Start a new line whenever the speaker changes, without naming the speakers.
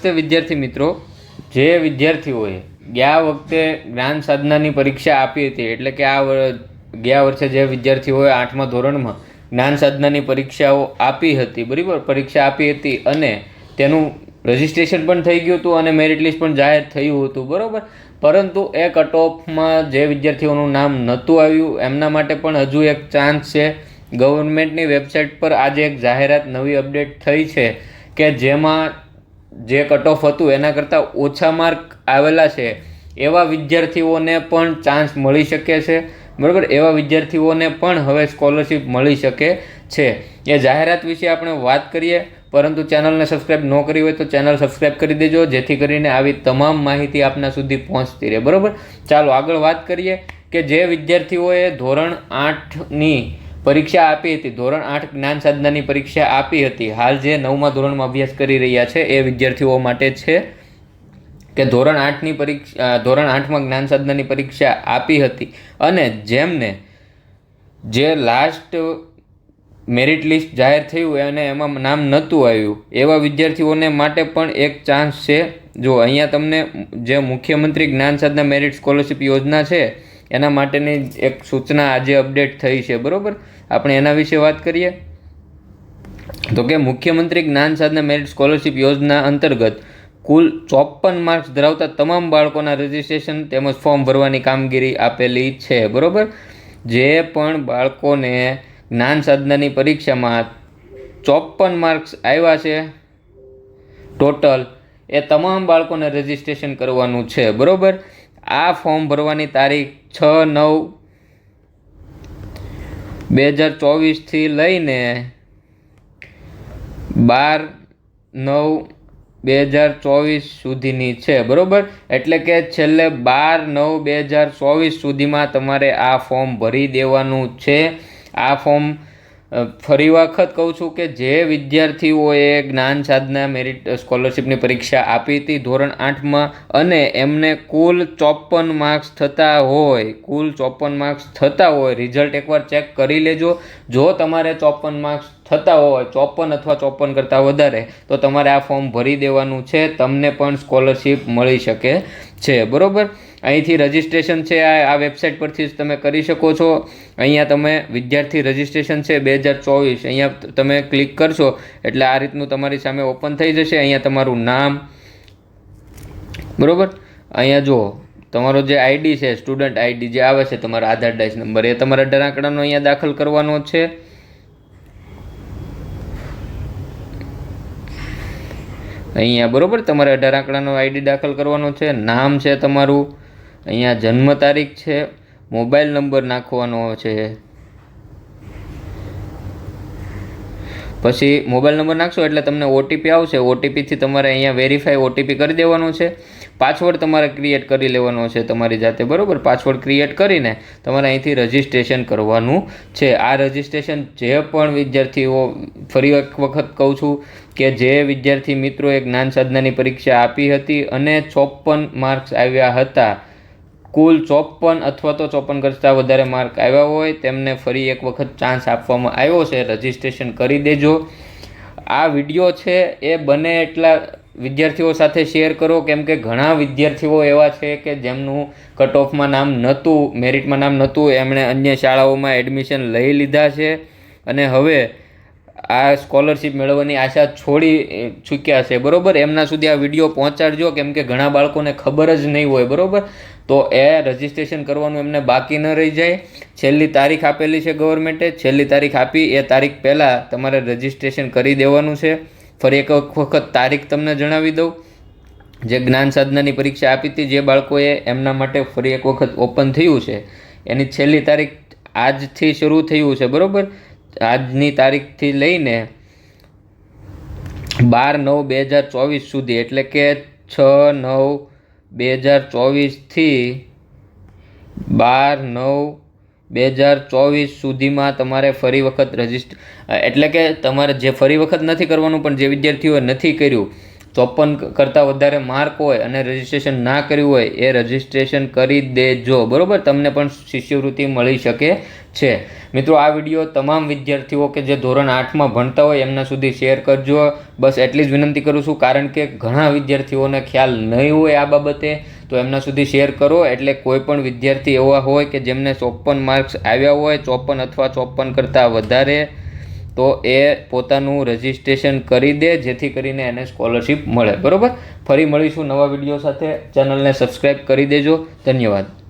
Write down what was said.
નમસ્તે વિદ્યાર્થી મિત્રો, જે વિદ્યાર્થીઓએ ગયા વખતે જ્ઞાન સાધનાની પરીક્ષા આપી હતી, એટલે કે ગયા વર્ષે જે વિદ્યાર્થીઓએ 8મા ધોરણમાં જ્ઞાન સાધનાની પરીક્ષાઓ આપી હતી, બરાબર, પરીક્ષા આપી હતી અને તેનું રજિસ્ટ્રેશન પણ થઈ ગયું હતું અને મેરિટ લિસ્ટ પણ જાહેર થયું હતું, બરાબર. પરંતુ એ કટ ઓફમાં જે વિદ્યાર્થીઓનું નામ નહોતું આવ્યું એમના માટે પણ હજુ એક ચાન્સ છે. ગવર્મેન્ટની વેબસાઇટ પર આજે એક જાહેરાત નવી અપડેટ થઈ છે કે જેમાં જે કટ ઓફ હતું એના કરતાં ઓછા માર્ક આવેલા છે એવા વિદ્યાર્થીઓને પણ ચાન્સ મળી શકે છે, બરાબર. એવા વિદ્યાર્થીઓને પણ હવે સ્કોલરશિપ મળી શકે છે. એ જાહેરાત વિશે આપણે વાત કરીએ, પરંતુ ચેનલને સબસ્ક્રાઈબ ન કરી હોય તો ચેનલ સબસ્ક્રાઈબ કરી દેજો, જેથી કરીને આવી તમામ માહિતી આપના સુધી પહોંચતી રહે, બરાબર. ચાલો આગળ વાત કરીએ કે જે વિદ્યાર્થીઓએ ધોરણ 8ની પરીક્ષા આપી હતી, ધોરણ 8 જ્ઞાન સાધનાની પરીક્ષા આપી હતી, હાલ જે 9મા ધોરણમાં અભ્યાસ કરી રહ્યા છે એ વિદ્યાર્થીઓ માટે છે કે ધોરણ 8માં જ્ઞાન સાધનાની પરીક્ષા આપી હતી અને જેમને જે લાસ્ટ મેરિટ લિસ્ટ જાહેર થયું અને એમાં નામ નહોતું આવ્યું એવા વિદ્યાર્થીઓને માટે પણ એક ચાન્સ છે. જો અહીંયા તમને જે મુખ્યમંત્રી જ્ઞાન સાધના મેરિટ સ્કોલરશિપ યોજના છે એના માટેની એક સૂચના આજે અપડેટ થઈ છે, બરાબર. આપણે એના વિશે વાત કરીએ તો કે મુખ્યમંત્રી જ્ઞાન સાધના મેરિટ સ્કોલરશિપ યોજના અંતર્ગત કુલ 54 માર્ક્સ ધરાવતા તમામ બાળકોના રજિસ્ટ્રેશન તેમજ ફોર્મ ભરવાની કામગીરી આપેલી છે, બરાબર. જે પણ બાળકોને જ્ઞાન સાધનાની પરીક્ષામાં 54 માર્ક્સ આવ્યા છે ટોટલ, એ તમામ બાળકોને રજિસ્ટ્રેશન કરવાનું છે, બરાબર. આ ફોર્મ ભરવાની તારીખ 6/9/2024 લઈને 12/9/2024 સુધીની છે, બરાબર. એટલે કે છેલ્લે 12/9/2024 સુધીમાં તમારે આ ફોર્મ ભરી દેવાનું છે. આ ફોર્મ ફરી વખત કહું છું કે જે વિદ્યાર્થીઓએ જ્ઞાન સાધના મેરિટ સ્કોલરશિપની પરીક્ષા આપી હતી ધોરણ 8માં અને એમને કુલ 54 માર્ક્સ થતા હોય, રિઝલ્ટ એકવાર ચેક કરી લેજો. જો તમારે 54 માર્ક્સ થતા હોય, 54 અથવા 54 કરતાં વધારે, તો તમારે આ ફોર્મ ભરી દેવાનું છે. તમને પણ સ્કોલરશિપ મળી શકે છે, બરાબર. અહીંથી રજિસ્ટ્રેશન છે આ વેબસાઇટ પરથી જ તમે કરી શકો છો. અહીંયા તમે વિદ્યાર્થી રજિસ્ટ્રેશન છે 2024, અહીંયા તમે ક્લિક કરશો એટલે આ રીતનું તમારી સામે ઓપન થઈ જશે. અહીંયા તમારું નામ, બરાબર. અહીંયા જુઓ તમારો જે આઈડી છે, સ્ટુડન્ટ આઈડી જે આવે છે, તમારા આધાર ડાયસ નંબર, એ તમારા 18 આંકડાનો અહીંયા દાખલ કરવાનો છે. અહીંયા, બરાબર, તમારે 18 આંકડાનો આઈડી દાખલ કરવાનો છે. નામ છે તમારું, અહીંયા જન્મ તારીખ છે, મોબાઈલ નંબર નાખવાનો છે. પછી મોબાઈલ નંબર નાખશો એટલે તમને ઓટીપી આવશે. ઓટીપીથી તમારે અહીંયા વેરીફાઈ ઓટીપી કરી દેવાનો છે. પાસવર્ડ તમારે ક્રિએટ કરી લેવાનો છે તમારી જાતે, બરાબર. પાસવર્ડ ક્રિએટ કરીને તમારે અહીંથી રજિસ્ટ્રેશન કરવાનું છે. આ રજિસ્ટ્રેશન જે પણ વિદ્યાર્થીઓ, ફરી એક વખત કહું છું કે જે વિદ્યાર્થી મિત્રોએ જ્ઞાન સાધનાની પરીક્ષા આપી હતી અને 54 માર્ક્સ આવ્યા હતા, કુલ 54 અથવા તો 54 કરતાં વધારે માર્ક આવ્યા હોય, તેમને ફરી એક વખત ચાન્સ આપવામાં આવ્યો છે. રજિસ્ટ્રેશન કરી દેજો. આ વિડીયો છે એ બને એટલા વિદ્યાર્થીઓ સાથે શેર કરો, કેમ કે ઘણા વિદ્યાર્થીઓ એવા છે કે જેમનું કટ ઓફમાં નામ નહોતું, મેરિટમાં નામ નહોતું, એમણે અન્ય શાળાઓમાં એડમિશન લઈ લીધા છે અને હવે આ સ્કોલરશિપ મેળવવાની આશા છોડી ચૂક્યા છે, બરાબર. એમના સુધી આ વિડીયો પહોંચાડજો, કેમ કે ઘણા બાળકોને ખબર જ નહીં હોય, બરાબર. તો એ રજિસ્ટ્રેશન કરવાનું એમને બાકી ન રહી જાય. છેલ્લી તારીખ આપેલી છે ગવર્મેન્ટે, છેલ્લી તારીખ આપી એ તારીખ પહેલાં તમારે રજિસ્ટ્રેશન કરી દેવાનું છે. ફરી એક વખત તારીખ તમને જણાવી દઉં. જે જ્ઞાન સાધનાની પરીક્ષા આપી હતી જે બાળકોએ, એમના માટે ફરી એક વખત ઓપન થયું છે. એની છેલ્લી તારીખ આજથી શરૂ થયું છે, બરાબર. આજની તારીખથી લઈને 12/9/2024 સુધી, એટલે કે 6/9/2024થી 12/9/2024 સુધીમાં તમારે ફરી વખત એટલે કે તમારે જે ફરી વખત નથી કરવાનું, પણ જે વિદ્યાર્થીઓએ નથી કર્યું 54 કરતાં વધારે માર્ક હોય અને રજિસ્ટ્રેશન ના કર્યું હોય એ રજિસ્ટ્રેશન કરી દેજો, બરાબર. તમને પણ શિષ્યવૃત્તિ મળી શકે છે. મિત્રો, આ વિડીયો તમામ વિદ્યાર્થીઓ કે જે ધોરણ 8માં ભણતા હોય એમના સુધી શેર કરજો. બસ એટલી જ વિનંતી કરું છું, કારણ કે ઘણા વિદ્યાર્થીઓને ખ્યાલ નહીં હોય આ બાબતે, તો એમના સુધી શેર કરો. એટલે કોઈ પણ વિદ્યાર્થી એવા હોય કે જેમને 54 માર્ક્સ આવ્યા હોય, 54 અથવા 54 કરતાં વધારે, તો એ પોતાનું રજિસ્ટ્રેશન કરી દે, જેથી કરીને એને સ્કોલરશિપ મળે, બરાબર. ફરી મળીશું નવા વિડીયો સાથે. ચેનલને સબસ્ક્રાઈબ કરી દેજો. ધન્યવાદ.